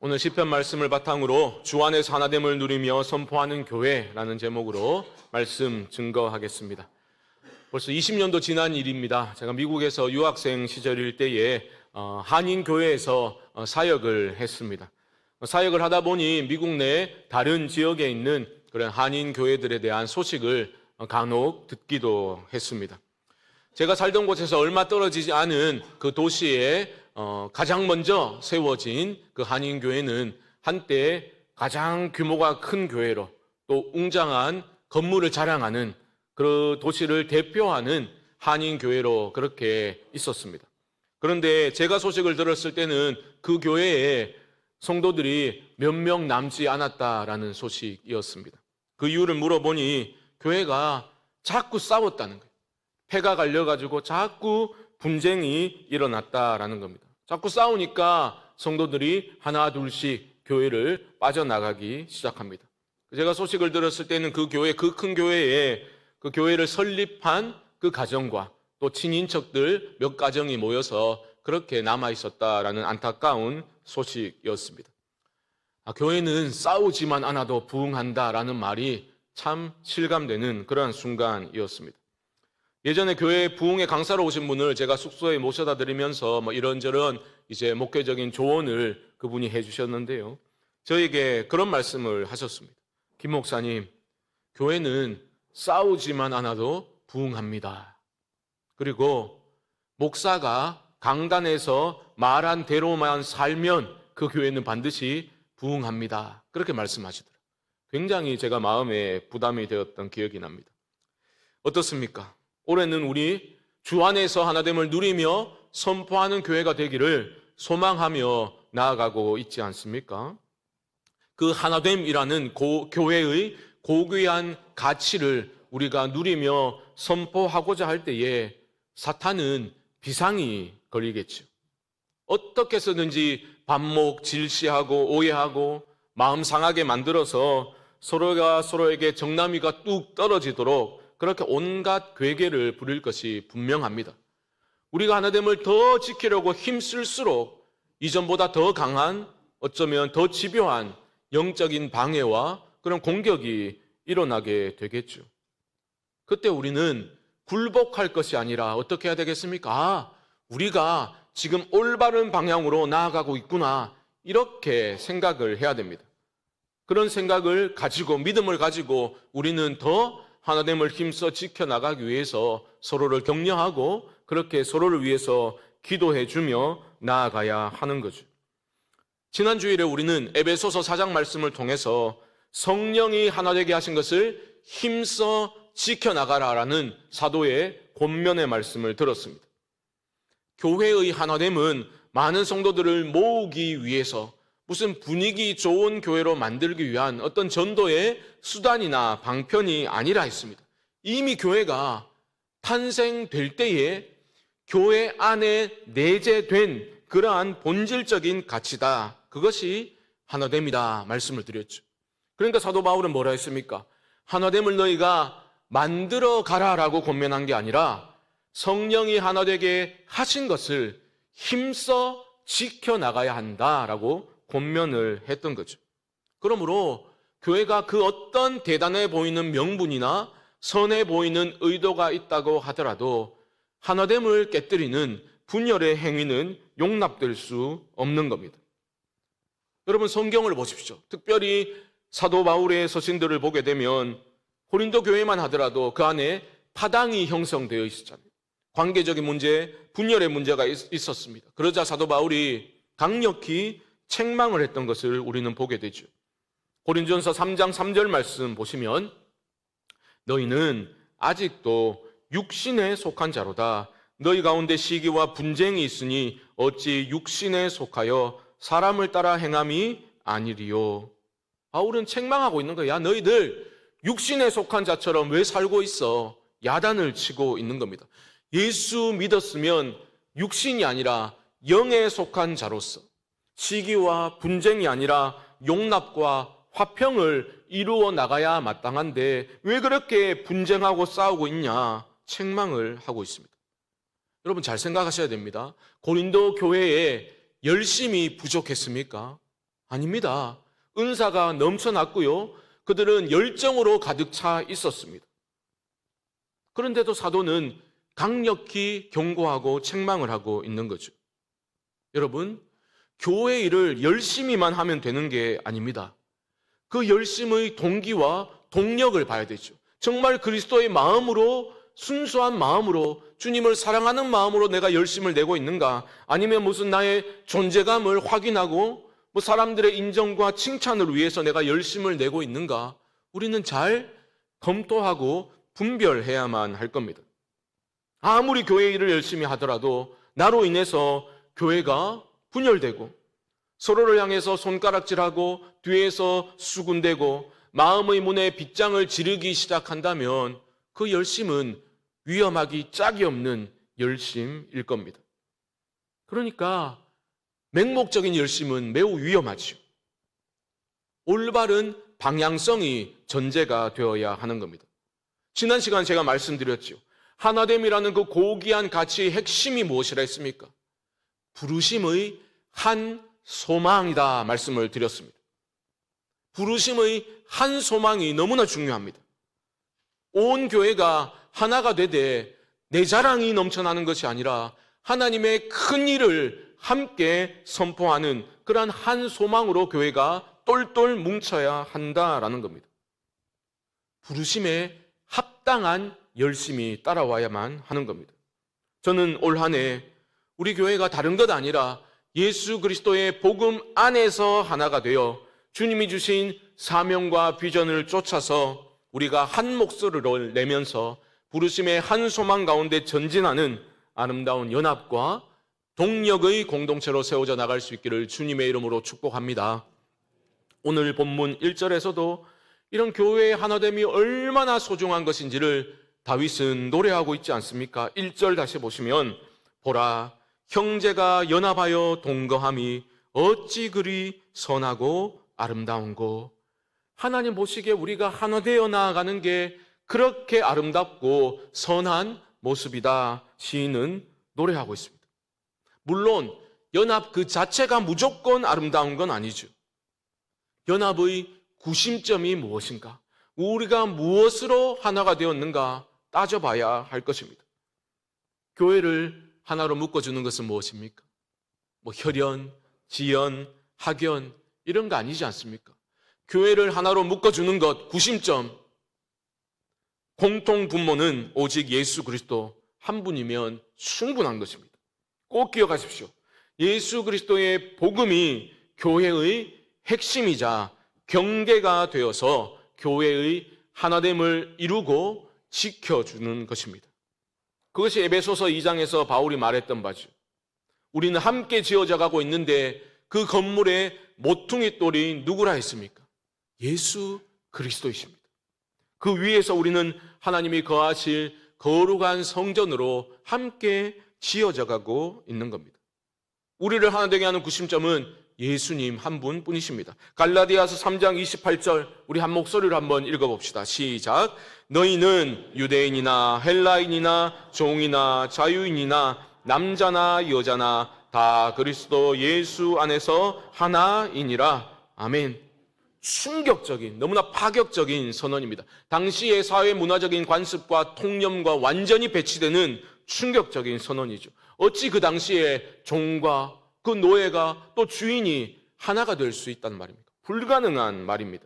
오늘 시편 말씀을 바탕으로 주 안에서 하나됨을 누리며 선포하는 교회라는 제목으로 말씀 증거하겠습니다. 벌써 20년도 지난 일입니다. 제가 미국에서 유학생 시절일 때에 한인교회에서 사역을 했습니다. 사역을 하다 보니 미국 내 다른 지역에 있는 그런 한인교회들에 대한 소식을 간혹 듣기도 했습니다. 제가 살던 곳에서 얼마 떨어지지 않은 그 도시에 가장 먼저 세워진 그 한인교회는 한때 가장 규모가 큰 교회로 또 웅장한 건물을 자랑하는 그 도시를 대표하는 한인교회로 그렇게 있었습니다. 그런데 제가 소식을 들었을 때는 그 교회에 성도들이 몇 명 남지 않았다라는 소식이었습니다. 그 이유를 물어보니 교회가 자꾸 싸웠다는 거예요. 패가 갈려가지고 자꾸 분쟁이 일어났다라는 겁니다. 자꾸 싸우니까 성도들이 하나 둘씩 교회를 빠져나가기 시작합니다. 제가 소식을 들었을 때는 그 교회, 그 큰 교회에 그 교회를 설립한 그 가정과 또 친인척들 몇 가정이 모여서 그렇게 남아있었다라는 안타까운 소식이었습니다. 교회는 싸우지만 않아도 부흥한다라는 말이 참 실감되는 그러한 순간이었습니다. 예전에 교회 부흥회 강사로 오신 분을 제가 숙소에 모셔다 드리면서 이런저런 이제 목회적인 조언을 그분이 해주셨는데요. 저에게 그런 말씀을 하셨습니다. 김 목사님, 교회는 싸우지만 않아도 부흥합니다. 그리고 목사가 강단에서 말한 대로만 살면 그 교회는 반드시 부흥합니다. 그렇게 말씀하시더라고요. 굉장히 제가 마음에 부담이 되었던 기억이 납니다. 어떻습니까? 올해는 우리 주 안에서 하나됨을 누리며 선포하는 교회가 되기를 소망하며 나아가고 있지 않습니까? 그 하나됨이라는 교회의 고귀한 가치를 우리가 누리며 선포하고자 할 때에 사탄은 비상이 걸리겠죠. 어떻게 해서든지 반목, 질시하고 오해하고 마음 상하게 만들어서 서로가 서로에게 정남이가 뚝 떨어지도록 그렇게 온갖 괴계를 부릴 것이 분명합니다. 우리가 하나됨을 더 지키려고 힘쓸수록 이전보다 더 강한, 어쩌면 더 집요한 영적인 방해와 그런 공격이 일어나게 되겠죠. 그때 우리는 굴복할 것이 아니라 어떻게 해야 되겠습니까? 우리가 지금 올바른 방향으로 나아가고 있구나, 이렇게 생각을 해야 됩니다. 그런 생각을 가지고, 믿음을 가지고 우리는 더 하나됨을 힘써 지켜나가기 위해서 서로를 격려하고 그렇게 서로를 위해서 기도해주며 나아가야 하는 거죠. 지난 주일에 우리는 에베소서 4장 말씀을 통해서 성령이 하나 되게 하신 것을 힘써 지켜나가라라는 사도의 권면의 말씀을 들었습니다. 교회의 하나됨은 많은 성도들을 모으기 위해서 무슨 분위기 좋은 교회로 만들기 위한 어떤 전도의 수단이나 방편이 아니라 했습니다. 이미 교회가 탄생될 때에 교회 안에 내재된 그러한 본질적인 가치다. 그것이 하나됨이다 말씀을 드렸죠. 그러니까 사도 바울은 뭐라 했습니까? 하나됨을 너희가 만들어 가라라고 권면한 게 아니라 성령이 하나 되게 하신 것을 힘써 지켜나가야 한다라고 권면을 했던 거죠. 그러므로 교회가 그 어떤 대단해 보이는 명분이나 선해 보이는 의도가 있다고 하더라도 하나됨을 깨뜨리는 분열의 행위는 용납될 수 없는 겁니다. 여러분, 성경을 보십시오. 특별히 사도 바울의 서신들을 보게 되면 고린도 교회만 하더라도 그 안에 파당이 형성되어 있었잖아요. 관계적인 문제, 분열의 문제가 있었습니다. 그러자 사도 바울이 강력히 책망을 했던 것을 우리는 보게 되죠. 고린도전서 3장 3절 말씀 보시면 너희는 아직도 육신에 속한 자로다. 너희 가운데 시기와 분쟁이 있으니 어찌 육신에 속하여 사람을 따라 행함이 아니리요. 바울은 책망하고 있는 거야. 야, 너희들 육신에 속한 자처럼 왜 살고 있어? 야단을 치고 있는 겁니다. 예수 믿었으면 육신이 아니라 영에 속한 자로서 시기와 분쟁이 아니라 용납과 화평을 이루어 나가야 마땅한데 왜 그렇게 분쟁하고 싸우고 있냐 책망을 하고 있습니다. 여러분, 잘 생각하셔야 됩니다. 고린도 교회에 열심이 부족했습니까? 아닙니다. 은사가 넘쳐났고요. 그들은 열정으로 가득 차 있었습니다. 그런데도 사도는 강력히 경고하고 책망을 하고 있는 거죠. 여러분, 교회 일을 열심히만 하면 되는 게 아닙니다. 그 열심의 동기와 동력을 봐야 되죠. 정말 그리스도의 마음으로, 순수한 마음으로, 주님을 사랑하는 마음으로 내가 열심을 내고 있는가? 아니면 무슨 나의 존재감을 확인하고 뭐 사람들의 인정과 칭찬을 위해서 내가 열심을 내고 있는가? 우리는 잘 검토하고 분별해야만 할 겁니다. 아무리 교회 일을 열심히 하더라도 나로 인해서 교회가 분열되고 서로를 향해서 손가락질하고 뒤에서 수군대고 마음의 문에 빗장을 지르기 시작한다면 그 열심은 위험하기 짝이 없는 열심일 겁니다. 그러니까 맹목적인 열심은 매우 위험하죠. 올바른 방향성이 전제가 되어야 하는 겁니다. 지난 시간 제가 말씀드렸죠. 하나됨이라는 그 고귀한 가치의 핵심이 무엇이라 했습니까? 부르심의 한 소망이다 말씀을 드렸습니다. 부르심의 한 소망이 너무나 중요합니다. 온 교회가 하나가 되되 내 자랑이 넘쳐나는 것이 아니라 하나님의 큰 일을 함께 선포하는 그러한 한 소망으로 교회가 똘똘 뭉쳐야 한다라는 겁니다. 부르심에 합당한 열심이 따라와야만 하는 겁니다. 저는 올 한 해 우리 교회가 다른 것 아니라 예수 그리스도의 복음 안에서 하나가 되어 주님이 주신 사명과 비전을 쫓아서 우리가 한 목소리를 내면서 부르심의 한 소망 가운데 전진하는 아름다운 연합과 동력의 공동체로 세워져 나갈 수 있기를 주님의 이름으로 축복합니다. 오늘 본문 1절에서도 이런 교회의 하나됨이 얼마나 소중한 것인지를 다윗은 노래하고 있지 않습니까? 1절 다시 보시면 보라 형제가 연합하여 동거함이 어찌 그리 선하고 아름다운고. 하나님 보시기에 우리가 하나 되어 나아가는 게 그렇게 아름답고 선한 모습이다. 시인은 노래하고 있습니다. 물론 연합 그 자체가 무조건 아름다운 건 아니죠. 연합의 구심점이 무엇인가? 우리가 무엇으로 하나가 되었는가 따져봐야 할 것입니다. 교회를 하나로 묶어주는 것은 무엇입니까? 뭐 혈연, 지연, 학연 이런 거 아니지 않습니까? 교회를 하나로 묶어주는 것, 구심점, 공통 분모는 오직 예수 그리스도 한 분이면 충분한 것입니다. 꼭 기억하십시오. 예수 그리스도의 복음이 교회의 핵심이자 경계가 되어서 교회의 하나됨을 이루고 지켜주는 것입니다. 그것이 에베소서 2장에서 바울이 말했던 바죠. 우리는 함께 지어져 가고 있는데 그 건물의 모퉁이 돌이 누구라 했습니까? 예수 그리스도이십니다. 그 위에서 우리는 하나님이 거하실 거룩한 성전으로 함께 지어져 가고 있는 겁니다. 우리를 하나 되게 하는 구심점은 예수님 한 분뿐이십니다. 갈라디아서 3장 28절 우리 한 목소리로 한번 읽어봅시다. 시작. 너희는 유대인이나 헬라인이나 종이나 자유인이나 남자나 여자나 다 그리스도 예수 안에서 하나이니라. 아멘. 충격적인, 너무나 파격적인 선언입니다. 당시의 사회 문화적인 관습과 통념과 완전히 배치되는 충격적인 선언이죠. 어찌 그 당시에 종과 그 노예가 또 주인이 하나가 될 수 있다는 말입니까? 불가능한 말입니다.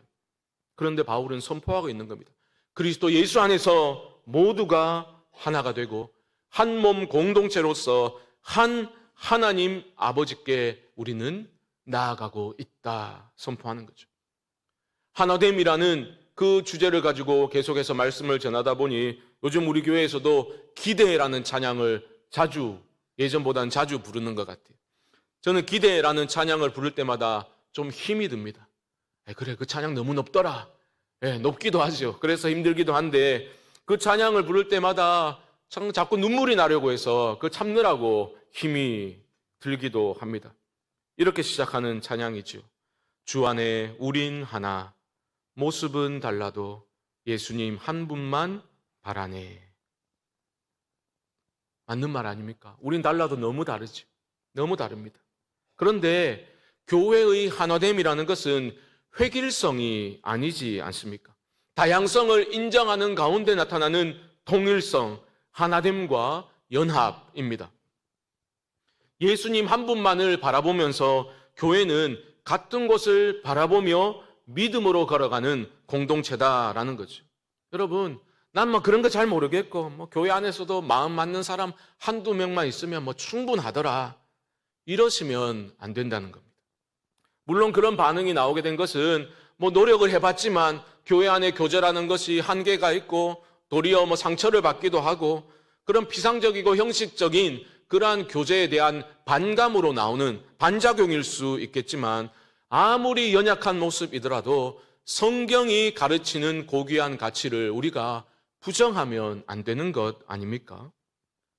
그런데 바울은 선포하고 있는 겁니다. 그리스도 예수 안에서 모두가 하나가 되고 한 몸 공동체로서 한 하나님 아버지께 우리는 나아가고 있다 선포하는 거죠. 하나됨이라는 그 주제를 가지고 계속해서 말씀을 전하다 보니 요즘 우리 교회에서도 기대라는 찬양을 예전보다는 자주 부르는 것 같아요. 저는 기대라는 찬양을 부를 때마다 좀 힘이 듭니다. 그래, 그 찬양 너무 높더라. 높기도 하죠. 그래서 힘들기도 한데 그 찬양을 부를 때마다 자꾸 눈물이 나려고 해서 그 참느라고 힘이 들기도 합니다. 이렇게 시작하는 찬양이죠. 주 안에 우린 하나, 모습은 달라도 예수님 한 분만 바라네. 맞는 말 아닙니까? 우린 달라도 너무 다르죠. 너무 다릅니다. 그런데 교회의 하나됨이라는 것은 획일성이 아니지 않습니까? 다양성을 인정하는 가운데 나타나는 통일성, 하나됨과 연합입니다. 예수님 한 분만을 바라보면서 교회는 같은 곳을 바라보며 믿음으로 걸어가는 공동체다라는 거죠. 여러분, 난 뭐 그런 거 잘 모르겠고, 뭐 교회 안에서도 마음 맞는 사람 한두 명만 있으면 뭐 충분하더라. 이러시면 안 된다는 겁니다. 물론 그런 반응이 나오게 된 것은 뭐 노력을 해봤지만 교회 안에 교제라는 것이 한계가 있고 도리어 뭐 상처를 받기도 하고 그런 피상적이고 형식적인 그러한 교제에 대한 반감으로 나오는 반작용일 수 있겠지만 아무리 연약한 모습이더라도 성경이 가르치는 고귀한 가치를 우리가 부정하면 안 되는 것 아닙니까?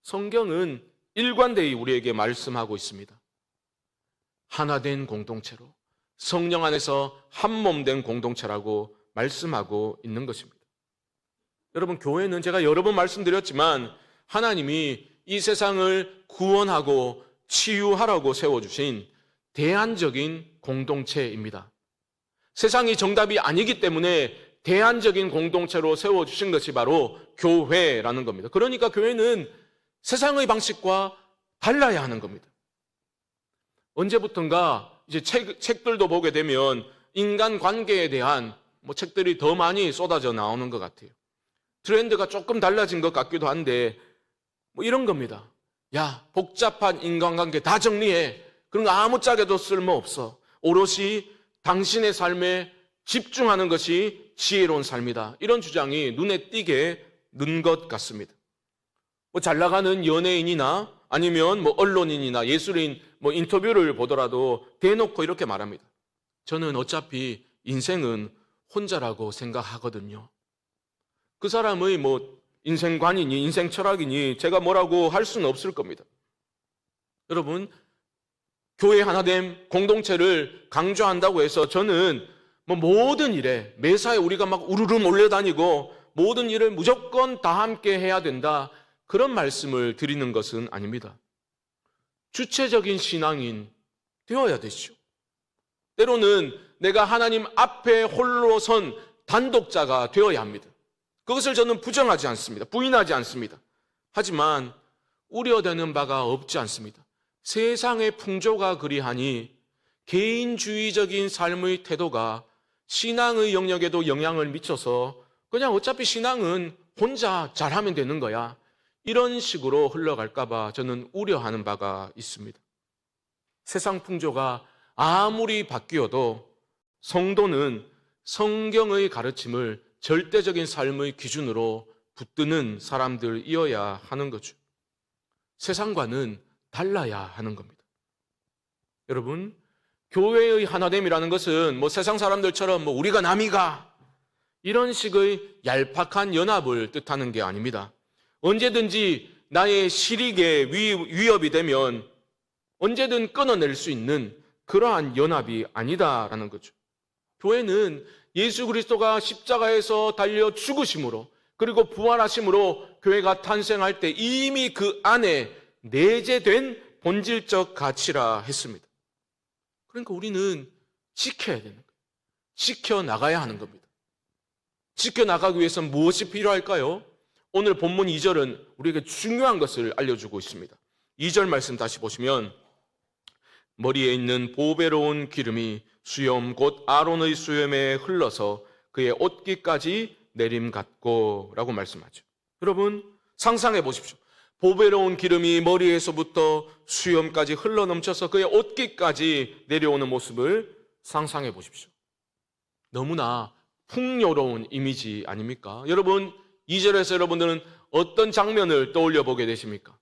성경은 일관되이 우리에게 말씀하고 있습니다. 하나된 공동체로 성령 안에서 한몸된 공동체라고 말씀하고 있는 것입니다. 여러분, 교회는 제가 여러 번 말씀드렸지만 하나님이 이 세상을 구원하고 치유하라고 세워주신 대안적인 공동체입니다. 세상이 정답이 아니기 때문에 대안적인 공동체로 세워주신 것이 바로 교회라는 겁니다. 그러니까 교회는 세상의 방식과 달라야 하는 겁니다. 언제부턴가 이제 책들도 보게 되면 인간 관계에 대한 책들이 더 많이 쏟아져 나오는 것 같아요. 트렌드가 조금 달라진 것 같기도 한데 이런 겁니다. 야, 복잡한 인간관계 다 정리해. 그런 거 아무짝에도 쓸모없어. 오롯이 당신의 삶에 집중하는 것이 지혜로운 삶이다. 이런 주장이 눈에 띄게 는 것 같습니다. 잘 나가는 연예인이나 아니면 언론인이나 예술인 인터뷰를 보더라도 대놓고 이렇게 말합니다. 저는 어차피 인생은 혼자라고 생각하거든요. 그 사람의 인생관이니 인생 철학이니 제가 뭐라고 할 수는 없을 겁니다. 여러분, 교회 하나됨 공동체를 강조한다고 해서 저는 모든 일에 매사에 우리가 막 우르르 몰려다니고 모든 일을 무조건 다 함께 해야 된다, 그런 말씀을 드리는 것은 아닙니다. 주체적인 신앙인 되어야 되죠. 때로는 내가 하나님 앞에 홀로 선 단독자가 되어야 합니다. 그것을 저는 부정하지 않습니다. 부인하지 않습니다. 하지만 우려되는 바가 없지 않습니다. 세상의 풍조가 그리하니 개인주의적인 삶의 태도가 신앙의 영역에도 영향을 미쳐서 그냥 어차피 신앙은 혼자 잘하면 되는 거야, 이런 식으로 흘러갈까 봐 저는 우려하는 바가 있습니다. 세상 풍조가 아무리 바뀌어도 성도는 성경의 가르침을 절대적인 삶의 기준으로 붙드는 사람들이어야 하는 거죠. 세상과는 달라야 하는 겁니다. 여러분, 교회의 하나됨이라는 것은 세상 사람들처럼 우리가 남이가 이런 식의 얄팍한 연합을 뜻하는 게 아닙니다. 언제든지 나의 실익에 위협이 되면 언제든 끊어낼 수 있는 그러한 연합이 아니다라는 거죠. 교회는 예수 그리스도가 십자가에서 달려 죽으심으로 그리고 부활하심으로 교회가 탄생할 때 이미 그 안에 내재된 본질적 가치라 했습니다. 그러니까 우리는 지켜야 되는 거예요. 지켜나가야 하는 겁니다. 지켜나가기 위해서는 무엇이 필요할까요? 오늘 본문 2절은 우리에게 중요한 것을 알려주고 있습니다. 2절 말씀 다시 보시면 머리에 있는 보배로운 기름이 수염 곧 아론의 수염에 흘러서 그의 옷깃까지 내림같고 라고 말씀하죠. 여러분, 상상해 보십시오. 보배로운 기름이 머리에서부터 수염까지 흘러넘쳐서 그의 옷깃까지 내려오는 모습을 상상해 보십시오. 너무나 풍요로운 이미지 아닙니까? 여러분, 2절에서 여러분들은 어떤 장면을 떠올려 보게 되십니까?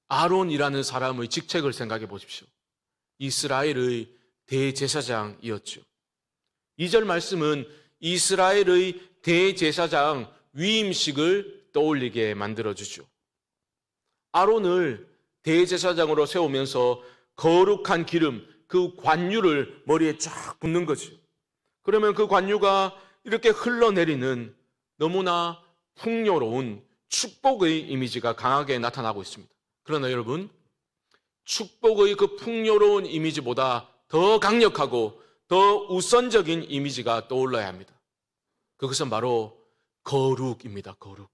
아론이라는 사람의 직책을 생각해 보십시오. 이스라엘의 대제사장이었죠. 2절 말씀은 이스라엘의 대제사장 위임식을 떠올리게 만들어주죠. 아론을 대제사장으로 세우면서 거룩한 기름, 그 관유를 머리에 쫙 붓는 거죠. 그러면 그 관유가 이렇게 흘러내리는 너무나 풍요로운 축복의 이미지가 강하게 나타나고 있습니다. 그러나 여러분, 축복의 그 풍요로운 이미지보다 더 강력하고 더 우선적인 이미지가 떠올라야 합니다. 그것은 바로 거룩입니다. 거룩.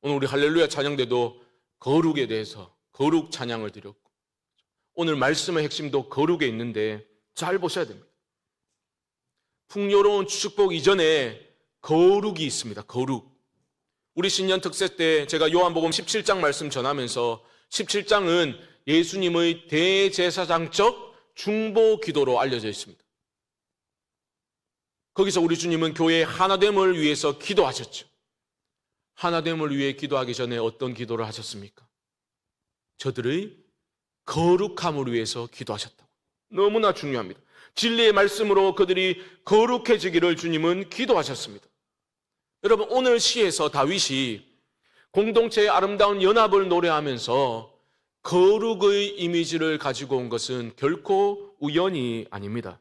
오늘 우리 할렐루야 찬양 때도 거룩에 대해서 거룩 찬양을 드렸고, 오늘 말씀의 핵심도 거룩에 있는데 잘 보셔야 됩니다. 풍요로운 축복 이전에 거룩이 있습니다. 거룩. 우리 신년 특세 때 제가 요한복음 17장 말씀 전하면서 17장은 예수님의 대제사장적 중보 기도로 알려져 있습니다. 거기서 우리 주님은 교회의 하나됨을 위해서 기도하셨죠. 하나됨을 위해 기도하기 전에 어떤 기도를 하셨습니까? 저들의 거룩함을 위해서 기도하셨다고. 너무나 중요합니다. 진리의 말씀으로 그들이 거룩해지기를 주님은 기도하셨습니다. 여러분, 오늘 시에서 다윗이 공동체의 아름다운 연합을 노래하면서 거룩의 이미지를 가지고 온 것은 결코 우연이 아닙니다.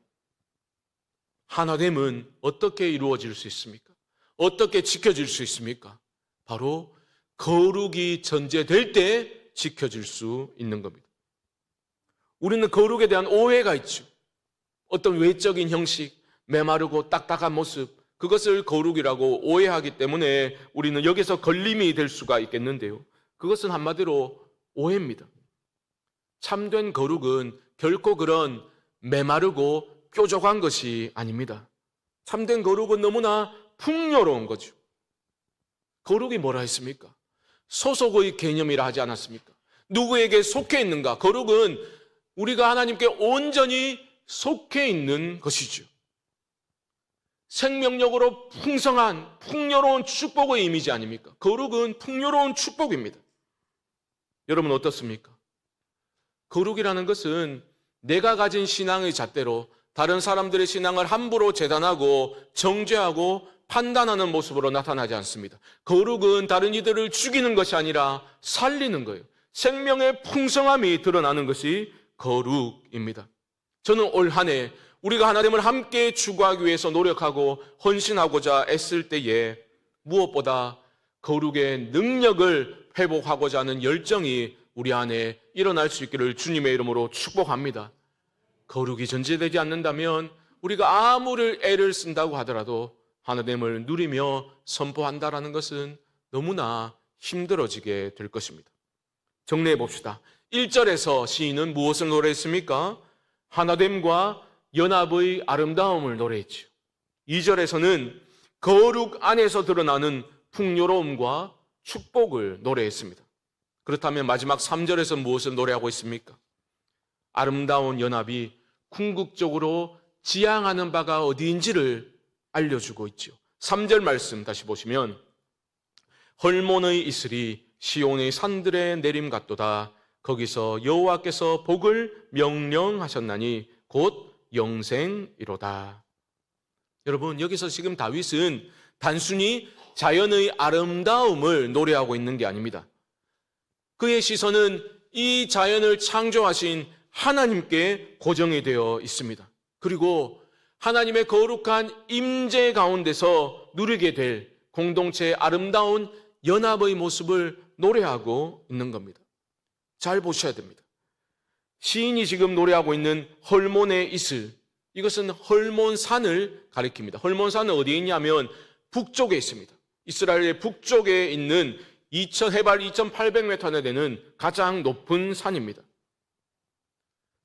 하나됨은 어떻게 이루어질 수 있습니까? 어떻게 지켜질 수 있습니까? 바로 거룩이 전제될 때 지켜질 수 있는 겁니다. 우리는 거룩에 대한 오해가 있죠. 어떤 외적인 형식, 메마르고 딱딱한 모습, 그것을 거룩이라고 오해하기 때문에 우리는 여기서 걸림이 될 수가 있겠는데요. 그것은 한마디로 오해입니다. 참된 거룩은 결코 그런 메마르고 뾰족한 것이 아닙니다. 참된 거룩은 너무나 풍요로운 거죠. 거룩이 뭐라 했습니까? 소속의 개념이라 하지 않았습니까? 누구에게 속해 있는가? 거룩은 우리가 하나님께 온전히 속해 있는 것이죠. 생명력으로 풍성한 풍요로운 축복의 이미지 아닙니까? 거룩은 풍요로운 축복입니다. 여러분 어떻습니까? 거룩이라는 것은 내가 가진 신앙의 잣대로 다른 사람들의 신앙을 함부로 재단하고 정죄하고 판단하는 모습으로 나타나지 않습니다. 거룩은 다른 이들을 죽이는 것이 아니라 살리는 거예요. 생명의 풍성함이 드러나는 것이 거룩입니다. 저는 올 한 해 우리가 하나님을 함께 추구하기 위해서 노력하고 헌신하고자 애쓸 때에 무엇보다 거룩의 능력을 회복하고자 하는 열정이 우리 안에 일어날 수 있기를 주님의 이름으로 축복합니다. 거룩이 전제되지 않는다면 우리가 아무리 애를 쓴다고 하더라도 하나님을 누리며 선포한다라는 것은 너무나 힘들어지게 될 것입니다. 정리해 봅시다. 1절에서 시인은 무엇을 노래했습니까? 하나됨과 연합의 아름다움을 노래했죠. 2절에서는 거룩 안에서 드러나는 풍요로움과 축복을 노래했습니다. 그렇다면 마지막 3절에서 무엇을 노래하고 있습니까? 아름다운 연합이 궁극적으로 지향하는 바가 어디인지를 알려주고 있죠. 3절 말씀 다시 보시면 헐몬의 이슬이 시온의 산들에 내림 같도다. 거기서 여호와께서 복을 명령하셨나니 곧 영생이로다. 여러분, 여기서 지금 다윗은 단순히 자연의 아름다움을 노래하고 있는 게 아닙니다. 그의 시선은 이 자연을 창조하신 하나님께 고정이 되어 있습니다. 그리고 하나님의 거룩한 임재 가운데서 누리게 될 공동체의 아름다운 연합의 모습을 노래하고 있는 겁니다. 잘 보셔야 됩니다. 시인이 지금 노래하고 있는 헐몬의 이슬, 이것은 헐몬산을 가리킵니다. 헐몬산은 어디에 있냐면 북쪽에 있습니다. 이스라엘의 북쪽에 있는 해발 2,800m나 되는 가장 높은 산입니다.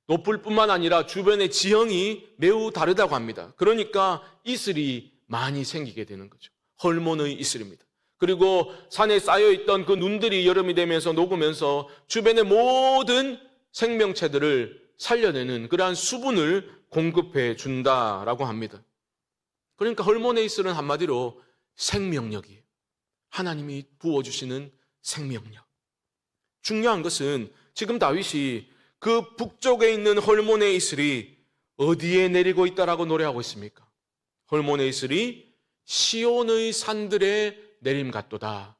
높을 뿐만 아니라 주변의 지형이 매우 다르다고 합니다. 그러니까 이슬이 많이 생기게 되는 거죠. 헐몬의 이슬입니다. 그리고 산에 쌓여있던 그 눈들이 여름이 되면서 녹으면서 주변의 모든 생명체들을 살려내는 그러한 수분을 공급해 준다라고 합니다. 그러니까 헐몬의 이슬은 한마디로 생명력이에요. 하나님이 부어주시는 생명력. 중요한 것은 지금 다윗이 그 북쪽에 있는 헐몬의 이슬이 어디에 내리고 있다라고 노래하고 있습니까? 헐몬의 이슬이 시온의 산들에 내림 같도다.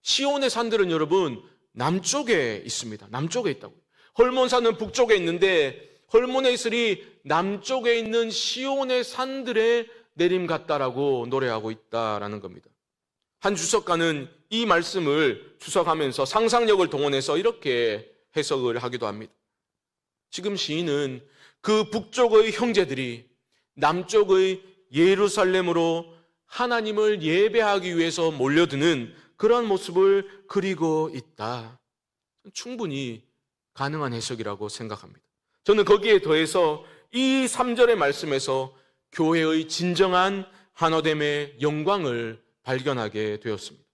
시온의 산들은 여러분 남쪽에 있습니다. 남쪽에 있다고요. 헐몬산은 북쪽에 있는데 헐몬의 이슬이 남쪽에 있는 시온의 산들에 내림 같다라고 노래하고 있다라는 겁니다. 한 주석가는 이 말씀을 주석하면서 상상력을 동원해서 이렇게 해석을 하기도 합니다. 지금 시인은 그 북쪽의 형제들이 남쪽의 예루살렘으로 하나님을 예배하기 위해서 몰려드는 그런 모습을 그리고 있다. 충분히 가능한 해석이라고 생각합니다. 저는 거기에 더해서 이 3절의 말씀에서 교회의 진정한 하나됨의 영광을 발견하게 되었습니다.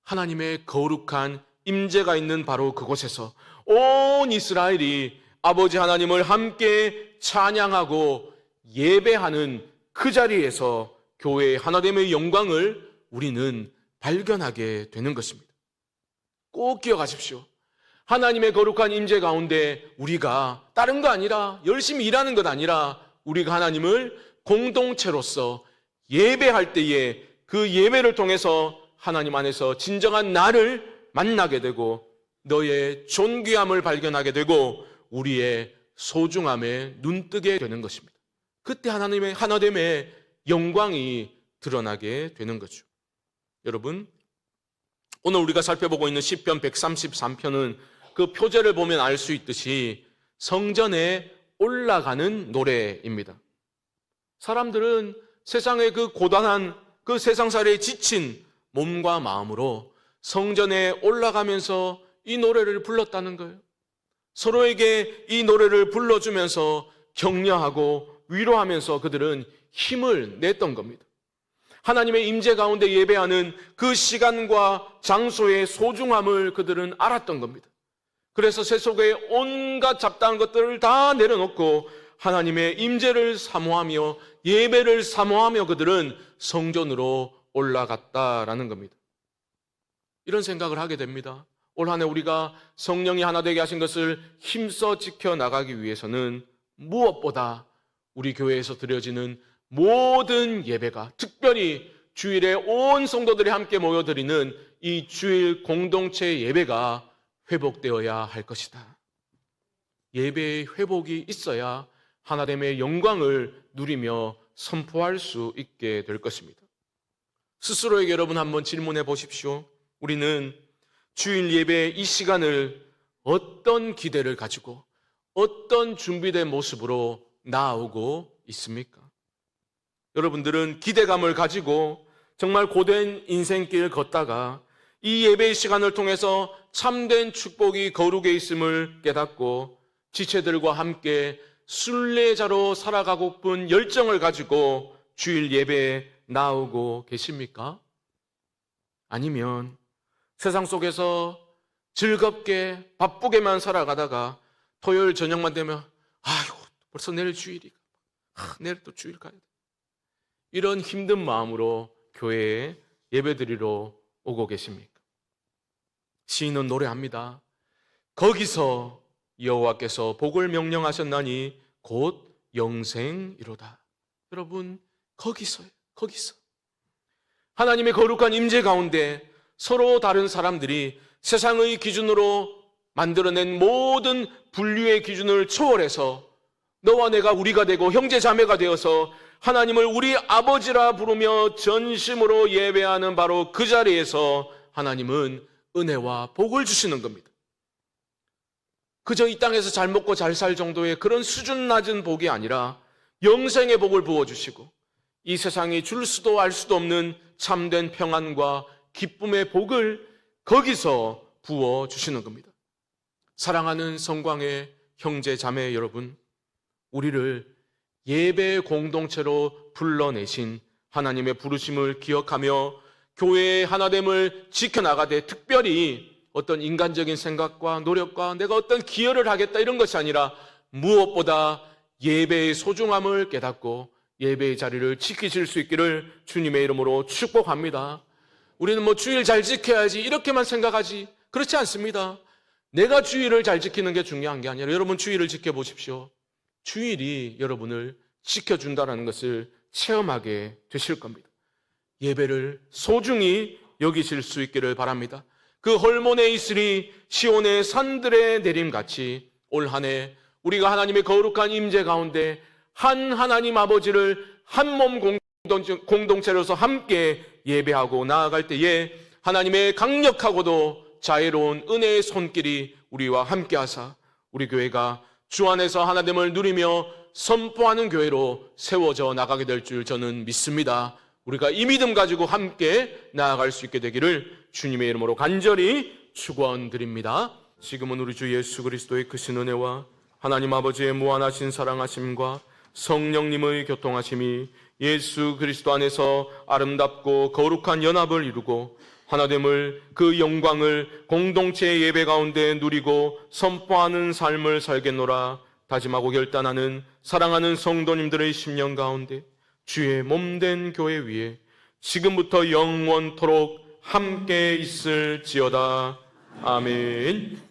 하나님의 거룩한 임재가 있는 바로 그곳에서 온 이스라엘이 아버지 하나님을 함께 찬양하고 예배하는 그 자리에서 교회의 하나됨의 영광을 우리는 발견하게 되는 것입니다. 꼭 기억하십시오. 하나님의 거룩한 임재 가운데 우리가 다른 거 아니라 열심히 일하는 것 아니라 우리가 하나님을 공동체로서 예배할 때에 그 예배를 통해서 하나님 안에서 진정한 나를 만나게 되고 너의 존귀함을 발견하게 되고 우리의 소중함에 눈뜨게 되는 것입니다. 그때 하나님의 하나됨의 영광이 드러나게 되는 거죠. 여러분, 오늘 우리가 살펴보고 있는 시편 133편은 그 표제를 보면 알 수 있듯이 성전에 올라가는 노래입니다. 사람들은 세상의 그 고단한 그 세상살이에 지친 몸과 마음으로 성전에 올라가면서 이 노래를 불렀다는 거예요. 서로에게 이 노래를 불러주면서 격려하고 위로하면서 그들은 힘을 냈던 겁니다. 하나님의 임재 가운데 예배하는 그 시간과 장소의 소중함을 그들은 알았던 겁니다. 그래서 세속의 온갖 잡다한 것들을 다 내려놓고 하나님의 임재를 사모하며 예배를 사모하며 그들은 성전으로 올라갔다라는 겁니다. 이런 생각을 하게 됩니다. 올 한 해 우리가 성령이 하나 되게 하신 것을 힘써 지켜나가기 위해서는 무엇보다 우리 교회에서 드려지는 모든 예배가, 특별히 주일에 온 성도들이 함께 모여드리는 이 주일 공동체 예배가 회복되어야 할 것이다. 예배의 회복이 있어야 하나됨의 영광을 누리며 선포할 수 있게 될 것입니다. 스스로에게 여러분 한번 질문해 보십시오. 우리는 주일 예배의 이 시간을 어떤 기대를 가지고 어떤 준비된 모습으로 나아오고 있습니까? 여러분들은 기대감을 가지고 정말 고된 인생길 걷다가 이 예배의 시간을 통해서 참된 축복이 거룩에 있음을 깨닫고 지체들과 함께 순례자로 살아가고픈 열정을 가지고 주일 예배에 나오고 계십니까? 아니면 세상 속에서 즐겁게 바쁘게만 살아가다가 토요일 저녁만 되면 아이고 벌써 내일 주일이가 내일 또 주일 가야 돼. 이런 힘든 마음으로 교회에 예배드리러 오고 계십니까? 시인은 노래합니다. 거기서 여호와께서 복을 명령하셨나니 곧 영생이로다. 여러분, 거기서요. 거기서 하나님의 거룩한 임재 가운데 서로 다른 사람들이 세상의 기준으로 만들어낸 모든 분류의 기준을 초월해서 너와 내가 우리가 되고 형제 자매가 되어서 하나님을 우리 아버지라 부르며 전심으로 예배하는 바로 그 자리에서 하나님은 은혜와 복을 주시는 겁니다. 그저 이 땅에서 잘 먹고 잘 살 정도의 그런 수준 낮은 복이 아니라 영생의 복을 부어주시고 이 세상이 줄 수도 알 수도 없는 참된 평안과 기쁨의 복을 거기서 부어주시는 겁니다. 사랑하는 성광의 형제 자매 여러분, 우리를 예배의 공동체로 불러내신 하나님의 부르심을 기억하며 교회의 하나됨을 지켜나가되 특별히 어떤 인간적인 생각과 노력과 내가 어떤 기여를 하겠다 이런 것이 아니라 무엇보다 예배의 소중함을 깨닫고 예배의 자리를 지키실 수 있기를 주님의 이름으로 축복합니다. 우리는 주일 잘 지켜야지 이렇게만 생각하지 그렇지 않습니다. 내가 주일을 잘 지키는 게 중요한 게 아니라 여러분 주일을 지켜보십시오. 주일이 여러분을 지켜준다는 것을 체험하게 되실 겁니다. 예배를 소중히 여기실 수 있기를 바랍니다. 그 헐몬에 있으리 시온의 산들의 내림같이 올 한 해 우리가 하나님의 거룩한 임재 가운데 한 하나님 아버지를 한 몸 공동체로서 함께 예배하고 나아갈 때에 하나님의 강력하고도 자애로운 은혜의 손길이 우리와 함께 하사 우리 교회가 주 안에서 하나됨을 누리며 선포하는 교회로 세워져 나가게 될 줄 저는 믿습니다. 우리가 이 믿음 가지고 함께 나아갈 수 있게 되기를 주님의 이름으로 간절히 축원드립니다. 지금은 우리 주 예수 그리스도의 크신 은혜와 하나님 아버지의 무한하신 사랑하심과 성령님의 교통하심이 예수 그리스도 안에서 아름답고 거룩한 연합을 이루고 하나됨을, 그 영광을 공동체의 예배 가운데 누리고 선포하는 삶을 살겠노라 다짐하고 결단하는 사랑하는 성도님들의 심령 가운데 주의 몸된 교회 위에 지금부터 영원토록 함께 있을지어다. 아멘.